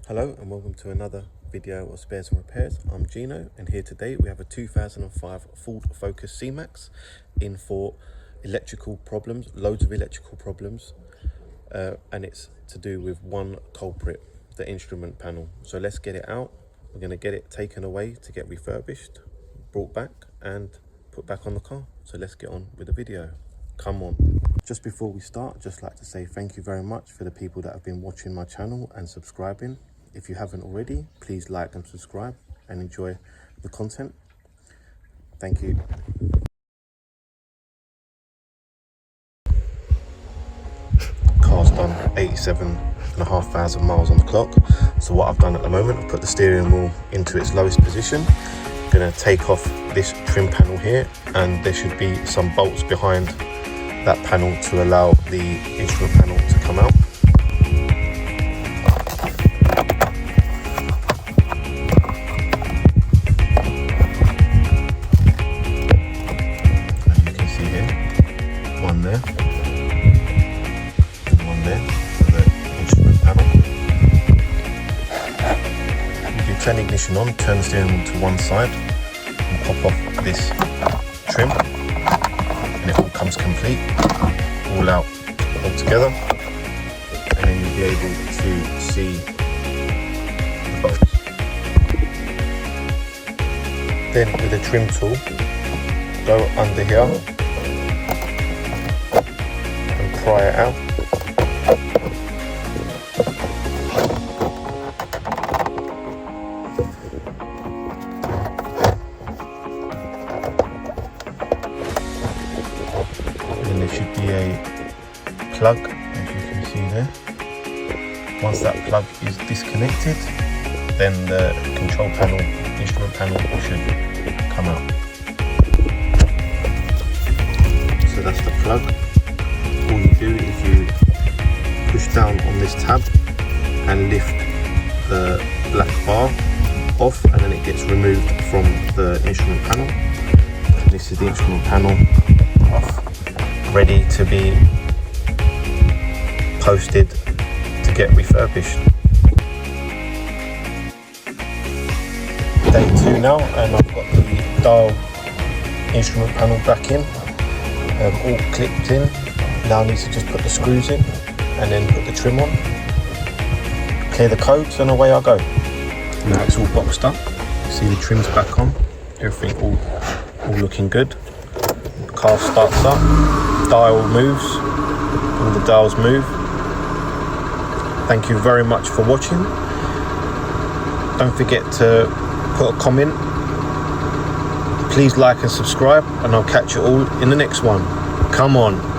Hello and welcome to another video of Spares and Repairs. I'm Gino and here today we have a 2005 Ford Focus C-Max in for electrical problems, loads of electrical problems, and it's to do with one culprit, the instrument panel. So let's get it out. We're going to get it taken away to get refurbished, brought back and put back on the car. So let's get on with the video. Come on. Just before we start, I'd just like to say thank you very much for the people that have been watching my channel and subscribing. If you haven't already, please like and subscribe and enjoy the content. Thank you. Car's done 87,500 miles on the clock. So what I've done at the moment, I've put the steering wheel into its lowest position. I'm going to take off this trim panel here, and there should be some bolts behind that panel to allow the instrument panel to come out. One there, for the instrument panel. You do turn ignition on, turn the steering wheel to one side and pop off this trim, and it all comes complete, all out all together, and then you'll be able to see the bolts. Then with the trim tool, go under here, pry it out. And there should be a plug, as you can see there. Once that plug is disconnected, then the control panel, instrument panel should come out. So that's the plug. All you do is you push down on this tab and lift the black bar off, and then it gets removed from the instrument panel. And this is the instrument panel off, ready to be posted to get refurbished. Day 2 now, and I've got the dial instrument panel back in, all clipped in. Now I need to just put the screws in and then put the trim on, clear the codes, and away I go. Now it's all boxed up. See the trim's back on, everything all looking good. Car starts up, dial moves, all the dials move. Thank you very much for watching. Don't forget to put a comment. Please like and subscribe, and I'll catch you all in the next one. Come on.